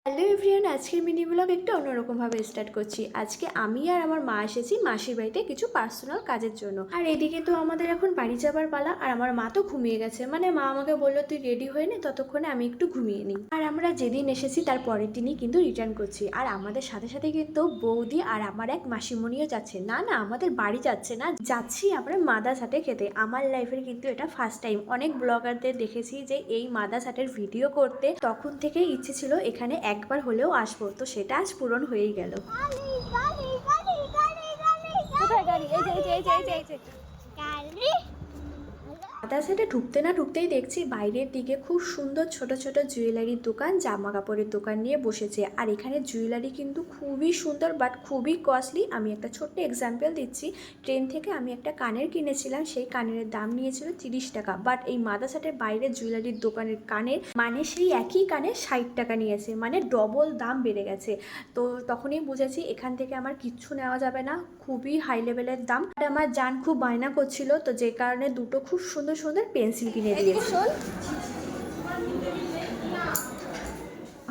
Hello everyone, আজকের mini blog একটু অন্যরকমভাবে স্টার্ট করছি। আজকে আমি আর আমার মা এসেছি মাসির বাড়িতে কিছু পার্সোনাল কাজের জন্য। আর এদিকে তো আমাদের এখন বাড়ি যাবার পালা, আর আমার মা তো ঘুমিয়ে গেছে। মানে মা আমাকে বললো তুই রেডি হয়ে নে, ততক্ষণে আমি একটু ঘুমিয়ে নিই। আর আমরা যেদিন এসেছি তার পরের দিনই কিন্তু রিটার্ন করছি। আর আমাদের সাথে সাথে কিন্তু বৌদি আর আমার এক মাসিমণিও যাচ্ছে। না না, আমাদের বাড়ি যাচ্ছে না, যাচ্ছি আমরা মাদার্স হাটে খেতে। আমার লাইফের কিন্তু এটা ফার্স্ট টাইম। অনেক ব্লগারদের দেখেছি যে এই মাদার্স হাটের ভিডিও করতে, তখন থেকেই ইচ্ছে ছিল এখানে একবার হলেও আসবো। তো সেটা আজ পূরণ হয়েই গেল। কোথায় গাড়ি? এই যে এই যে এই যে এই যে এই যে গাড়ি। আদা সেটে ঢুকতে না ঢুকতেই দেখছি বাইরের দিকে খুব সুন্দর ছোট ছোট জুয়েলারির দোকান, জামা কাপড়ের দোকান নিয়ে বসেছে। আর এখানে জুয়েলারি কিন্তু খুবই সুন্দর বাট খুবই কস্টলি। আমি একটা ছোট্ট এক্সাম্পল দিচ্ছি। ট্রেন থেকে আমি একটা কানের কিনেছিলাম, সেই কানের দাম নিয়েছিল 30 টাকা, বাট এই মাদাসাটের বাইরের জুয়েলারির দোকানের কানের মানে সেই একই কানের 60 টাকা নিয়েছে, মানে ডবল দাম বেড়ে গেছে। তো তখনই বুঝেছি এখান থেকে আমার কিচ্ছু নেওয়া যাবে না, খুবই হাই লেভেলের দাম। আর আমার জান খুব বায়না করছিল, তো যে কারণে দুটো খুব সুন্দর সুন্দর পেন্সিল কিনে দিয়েছি।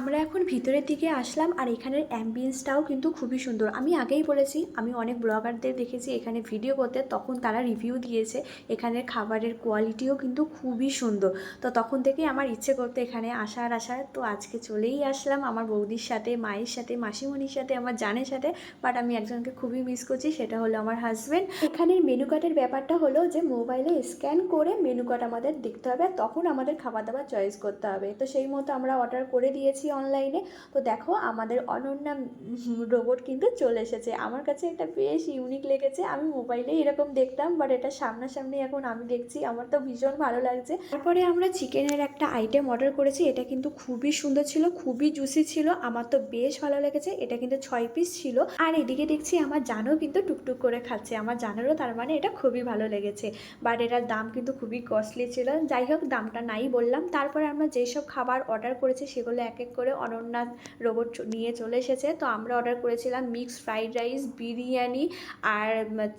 আমরা এখন ভিতরের দিকে আসলাম, আর এখানের অ্যাম্বিয়েন্সটাও কিন্তু খুবই সুন্দর। আমি আগেই বলেছি, আমি অনেক ব্লগারদের দেখেছি এখানে ভিডিও করতে, তখন তারা রিভিউ দিয়েছে এখানের খাবারের কোয়ালিটিও কিন্তু খুবই সুন্দর। তো তখন থেকেই আমার ইচ্ছে করতে এখানে আসার। তো আজকে চলেই আসলাম আমার বৌদির সাথে, মায়ের সাথে, মাসিমণির সাথে, আমার জানের সাথে। বাট আমি একজনকে খুবই মিস করছি, সেটা হলো আমার হাজব্যান্ড। এখানের মেনু কার্ডের ব্যাপারটা হলো যে মোবাইলে স্ক্যান করে মেনু কার্ড আমাদের দেখতে হবে, তখন আমাদের খাবার দাবার চয়েস করতে হবে। তো সেই মতো আমরা অর্ডার করে দিয়েছি অনলাইনে। তো দেখো আমাদের অনন্যা রোবট কিন্তু চলে এসেছে। আমার কাছে এটা বেশ ইউনিক লেগেছে। আমি মোবাইলে এরকম দেখতাম, বাট এটা সামনাসামনি এখন আমি দেখছি, আমার তো ভীষণ ভালো লাগছে। তারপরে আমরা চিকেনের একটা আইটেম অর্ডার করেছি, এটা কিন্তু খুবই সুন্দর ছিল, খুবই জুসি ছিল, আমার তো বেশ ভালো লেগেছে। এটা কিন্তু 6 পিস ছিল। আর এদিকে দেখছি আমার জানও কিন্তু টুকটুক করে খাচ্ছে, আমার জানেরও তার মানে এটা খুবই ভালো লেগেছে। বাট এটার দাম কিন্তু খুবই কস্টলি ছিল। যাই হোক, দামটা নাই বললাম। তারপরে আমরা যেসব খাবার অর্ডার করেছি সেগুলো এক এক করে অনন্যা রোবট নিয়ে চলে এসেছে। তো আমরা অর্ডার করেছিলাম মিক্সড ফ্রাইড রাইস, বিরিয়ানি, আর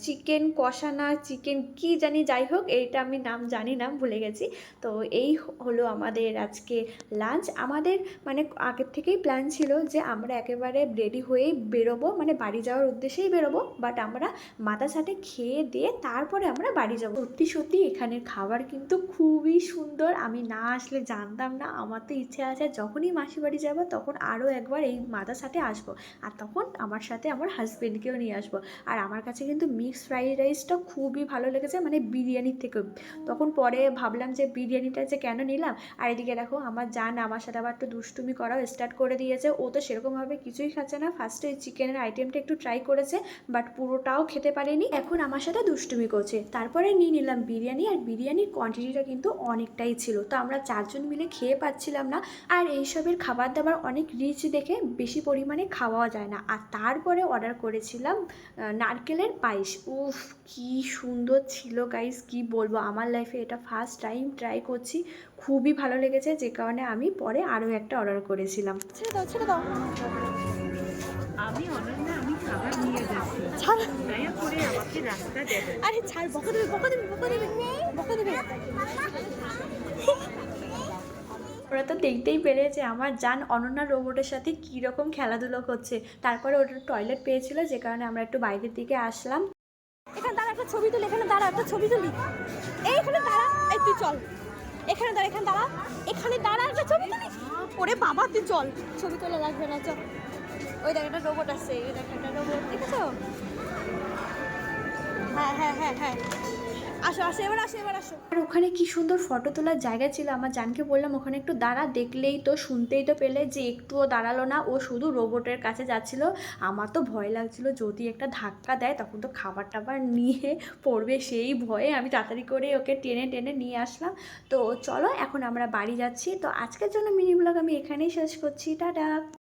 চিকেন কষা, না চিকেন কি জানি, যাই হোক এইটা আমি নাম জানি না, ভুলে গেছি। তো এই হলো আমাদের আজকে লাঞ্চ। আমাদের মানে আগের থেকেই প্ল্যান ছিল যে আমরা একেবারে রেডি হয়েই বেরোবো, মানে বাড়ি যাওয়ার উদ্দেশ্যেই বেরোবো, বাট আমরা মাদাসাটে খেয়ে দিয়ে তারপরে আমরা বাড়ি যাবো। সত্যি সত্যি এখানের খাবার কিন্তু খুবই সুন্দর। আমি না আসলে জানতাম না। আমার তো ইচ্ছে আছে যখনই মাসি বাড়ি যাবো তখন আরও একবার এই মাদাসাটে আসবো, আর তখন আমার সাথে আমার হাজবেন্ডকেও নিয়ে আসবো। আর আমার কাছে কিন্তু মিক্সড ফ্রাইড রাইসটা খুবই ভালো লেগেছে, মানে বিরিয়ানির থেকেও। তখন পরে ভাবলাম যে বিরিয়ানিটা যে কেন নিলাম। আর এদিকে দেখো আমার জান আমার সাথে আবার একটু দুষ্টুমি করাও স্টার্ট করে দিয়েছে। ও তো সেরকমভাবে কিছুই খাচ্ছে না। ফার্স্টে ওই চিকেনের আইটেমটা একটু ট্রাই করেছে, বাট পুরোটাও খেতে পারেনি, এখন আমার সাথে দুষ্টুমি করছে। তারপরে নিয়ে নিলাম বিরিয়ানি, আর বিরিয়ানির কোয়ান্টিটিটা কিন্তু অনেকটাই ছিল। তো আমরা 4 জন মিলে খেয়ে পাচ্ছিলাম না। আর এইসবের খাবার দাবার অনেক রিচ দেখে বেশি পরিমাণে খাওয়াও যায় না। আর তারপরে অর্ডার করেছিলাম নারকেলের পায়েস। উফ, কি সুন্দর ছিল গাইস, কি বলবো। আমার লাইফে এটা ফার্স্ট টাইম ট্রাই করছি, খুবই ভালো লেগেছে, যে কারণে আমি পরে আরও একটা অর্ডার করেছিলাম। ছেড়ে দাও ছেড়ে দাও। আমি অনন্যা, আমি খাবার নিয়ে যাচ্ছি, ছাড়। দয়া করে আমাকে রাস্তা দেবে। আরে ছাড়, বকা দেবে বকা দেবে বকা দেবে বকা দেবে। ওরা তো দেখতেই পেরেছে আমার জান অনন্যা রোবটের সাথে কীরকম খেলাধুলো করছে। তারপরে ওটা টয়লেট পেয়েছিল, যে কারণে আমরা একটু বাইরের দিকে আসলাম। এখানে দাঁড়া, একটা ছবি তুলি, এখানে দাঁড়া, একটা ছবি তুলি। এইখানে দাঁড়া, এই তুই চল। এখানে দাঁড়া, এখানে দাঁড়া, এখানে দাঁড়া, একটা ছবি তুলি। ওরে বাবা, তুই চল, ছবি তোলা লাগবে না, চল। ওই দেখ একটা রোবট আসছে, ওই দেখ একটা রোবট, দেখেছো? হ্যাঁ হ্যাঁ হ্যাঁ হ্যাঁ, আসো আসো, এবার আসো এবার আসো। আর ওখানে কি সুন্দর ফটো তোলার জায়গা ছিল। আমার জানকে বললাম ওখানে একটু দাঁড়া, দেখলেই তো শুনতেই তো পেলে, যে একটুও দাঁড়ালো না, ও শুধু রোবটের কাছে যাচ্ছিল। আমার তো ভয় লাগছিল যদি একটা ধাক্কা দেয় তখন তো খাবার টাবার নিয়ে পড়বে, সেই ভয়ে আমি তাড়াতাড়ি করে ওকে টেনে টেনে নিয়ে আসলাম। তো চলো এখন আমরা বাড়ি যাচ্ছি। তো আজকের জন্য মিনি ব্লগ আমি এখানেই শেষ করছি, টাটা।